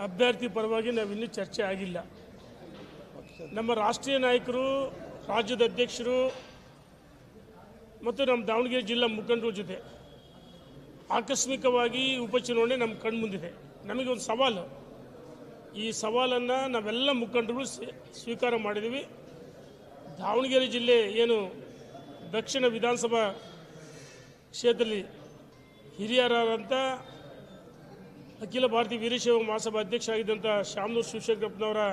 ಅಭ್ಯರ್ಥಿ ಪರವಾಗಿ ನಾವಿನ್ನೂ ಚರ್ಚೆ ಆಗಿಲ್ಲ. ನಮ್ಮ ರಾಷ್ಟ್ರೀಯ ನಾಯಕರು, ರಾಜ್ಯದ ಅಧ್ಯಕ್ಷರು ಮತ್ತು ನಮ್ಮ ದಾವಣಗೆರೆ ಜಿಲ್ಲಾ ಮುಖಂಡರ ಜೊತೆ ಆಕಸ್ಮಿಕವಾಗಿ ಉಪಚುನಾವಣೆ ನಮ್ಮ ಕಣ್ಮುಂದಿದೆ. ನಮಗೆ ಒಂದು ಸವಾಲು, ಈ ಸವಾಲನ್ನು ನಾವೆಲ್ಲ ಮುಖಂಡರು ಸ್ವೀಕಾರ ಮಾಡಿದ್ದೀವಿ. ದಾವಣಗೆರೆ ಜಿಲ್ಲೆ ಏನು ದಕ್ಷಿಣ ವಿಧಾನಸಭಾ ಕ್ಷೇತ್ರದಲ್ಲಿ ಹಿರಿಯರಾದಂಥ ಅಖಿಲ ಭಾರತೀಯ ವೀರಶೈವ ಮಹಾಸಭಾ ಅಧ್ಯಕ್ಷ ಆಗಿದ್ದಂಥ ಶಾಮನೂರು ಶಿವಶಂಕರಪ್ಪನವರ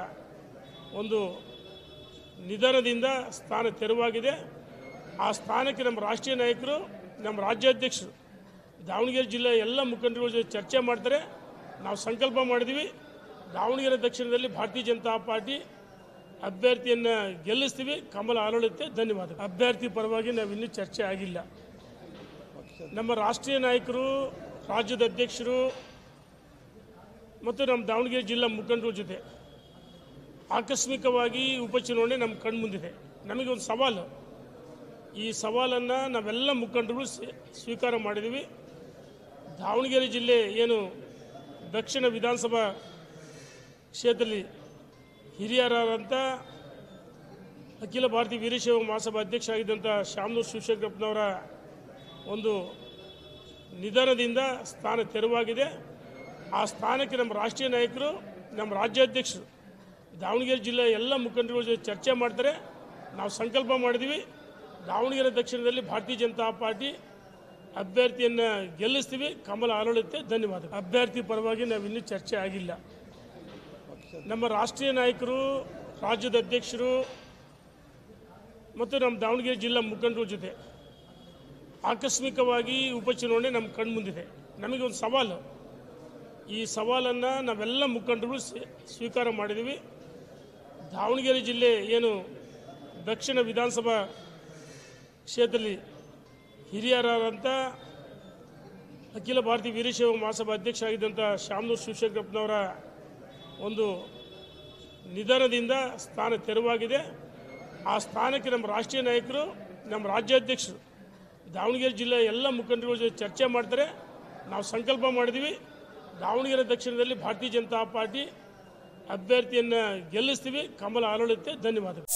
ಒಂದು ನಿಧನದಿಂದ ಸ್ಥಾನ ತೆರವಾಗಿದೆ. ಆ ಸ್ಥಾನಕ್ಕೆ ನಮ್ಮ ರಾಷ್ಟ್ರೀಯ ನಾಯಕರು, ನಮ್ಮ ರಾಜ್ಯಾಧ್ಯಕ್ಷರು, ದಾವಣಗೆರೆ ಜಿಲ್ಲೆಯ ಎಲ್ಲ ಮುಖಂಡರು ಜೊತೆ ಚರ್ಚೆ ಮಾಡ್ತಾರೆ. ನಾವು ಸಂಕಲ್ಪ ಮಾಡಿದ್ದೀವಿ, ದಾವಣಗೆರೆ ದಕ್ಷಿಣದಲ್ಲಿ ಭಾರತೀಯ ಜನತಾ ಪಾರ್ಟಿ ಅಭ್ಯರ್ಥಿಯನ್ನು ಗೆಲ್ಲಿಸ್ತೀವಿ. ಕಮಲ ಅರಳುತ್ತೆ. ಧನ್ಯವಾದ. ಅಭ್ಯರ್ಥಿ ಪರವಾಗಿ ನಾವಿನ್ನೂ ಚರ್ಚೆ ಆಗಿಲ್ಲ. ನಮ್ಮ ರಾಷ್ಟ್ರೀಯ ನಾಯಕರು, ರಾಜ್ಯದ ಅಧ್ಯಕ್ಷರು ಮತ್ತು ನಮ್ಮ ದಾವಣಗೆರೆ ಜಿಲ್ಲಾ ಮುಖಂಡರ ಜೊತೆ ಆಕಸ್ಮಿಕವಾಗಿ ಉಪಚುನಾವಣೆ ನಮ್ಮ ಕಣ್ಮುಂದಿದೆ. ನಮಗೆ ಒಂದು ಸವಾಲು, ಈ ಸವಾಲನ್ನು ನಾವೆಲ್ಲ ಮುಖಂಡರು ಸ್ವೀಕಾರ ಮಾಡಿದ್ದೀವಿ. ದಾವಣಗೆರೆ ಜಿಲ್ಲೆ ಏನು ದಕ್ಷಿಣ ವಿಧಾನಸಭಾ ಕ್ಷೇತ್ರದಲ್ಲಿ ಹಿರಿಯರಾದಂಥ ಅಖಿಲ ಭಾರತೀಯ ವೀರಶೈವ ಮಹಾಸಭಾ ಅಧ್ಯಕ್ಷ ಆಗಿದ್ದಂಥ ಶಾಮನೂರು ಶಿವಶಂಕರಪ್ಪನವರ ಒಂದು ನಿಧನದಿಂದ ಸ್ಥಾನ ತೆರವಾಗಿದೆ. ಆ ಸ್ಥಾನಕ್ಕೆ ನಮ್ಮ ರಾಷ್ಟ್ರೀಯ ನಾಯಕರು, ನಮ್ಮ ರಾಜ್ಯಾಧ್ಯಕ್ಷರು, ದಾವಣಗೆರೆ ಜಿಲ್ಲೆಯ ಎಲ್ಲ ಮುಖಂಡರು ಜೊತೆ ಚರ್ಚೆ ಮಾಡ್ತಾರೆ. ನಾವು ಸಂಕಲ್ಪ ಮಾಡಿದ್ದೀವಿ, ದಾವಣಗೆರೆ ದಕ್ಷಿಣದಲ್ಲಿ ಭಾರತೀಯ ಜನತಾ ಪಾರ್ಟಿ ಅಭ್ಯರ್ಥಿಯನ್ನು ಗೆಲ್ಲಿಸ್ತೀವಿ. ಕಮಲ ಅರಳುತ್ತೆ. ಧನ್ಯವಾದ. ಅಭ್ಯರ್ಥಿ ಪರವಾಗಿ ನಾವಿನ್ನೂ ಚರ್ಚೆ ಆಗಿಲ್ಲ. ನಮ್ಮ ರಾಷ್ಟ್ರೀಯ ನಾಯಕರು, ರಾಜ್ಯದ ಅಧ್ಯಕ್ಷರು ಮತ್ತು ನಮ್ಮ ದಾವಣಗೆರೆ ಜಿಲ್ಲಾ ಮುಖಂಡರ ಜೊತೆ ಆಕಸ್ಮಿಕವಾಗಿ ಉಪಚುನಾವಣೆ ನಮ್ಮ ಕಣ್ಮುಂದಿದೆ. ನಮಗೆ ಒಂದು ಸವಾಲು, ಈ ಸವಾಲನ್ನು ನಾವೆಲ್ಲ ಮುಖಂಡರು ಸ್ವೀಕಾರ ಮಾಡಿದ್ದೀವಿ. ದಾವಣಗೆರೆ ಜಿಲ್ಲೆ ಏನು ದಕ್ಷಿಣ ವಿಧಾನಸಭಾ ಕ್ಷೇತ್ರದಲ್ಲಿ ಹಿರಿಯರಾದಂಥ ಅಖಿಲ ಭಾರತೀಯ ವೀರಶೈವ ಮಹಾಸಭಾ ಅಧ್ಯಕ್ಷ ಆಗಿದ್ದಂಥ ಶಾಮನೂರು ಶಿವಶಂಕರಪ್ಪನವರ ಒಂದು ನಿಧನದಿಂದ ಸ್ಥಾನ ತೆರವಾಗಿದೆ. ಆ ಸ್ಥಾನಕ್ಕೆ ನಮ್ಮ ರಾಷ್ಟ್ರೀಯ ನಾಯಕರು, ನಮ್ಮ ರಾಜ್ಯಾಧ್ಯಕ್ಷರು, ದಾವಣಗೆರೆ ಜಿಲ್ಲೆಯ ಎಲ್ಲ ಮುಖಂಡರು ಜೊತೆ ಚರ್ಚೆ ಮಾಡ್ತಾರೆ. ನಾವು ಸಂಕಲ್ಪ ಮಾಡಿದ್ದೀವಿ, ದಾವಣಗೆರೆ ದಕ್ಷಿಣದಲ್ಲಿ ಭಾರತೀಯ ಜನತಾ ಪಾರ್ಟಿ ಅಭ್ಯರ್ಥಿಯನ್ನು ಗೆಲ್ಲಿಸ್ತೀವಿ. ಕಮಲ ಅರಳುತ್ತೆ. ಧನ್ಯವಾದಗಳು.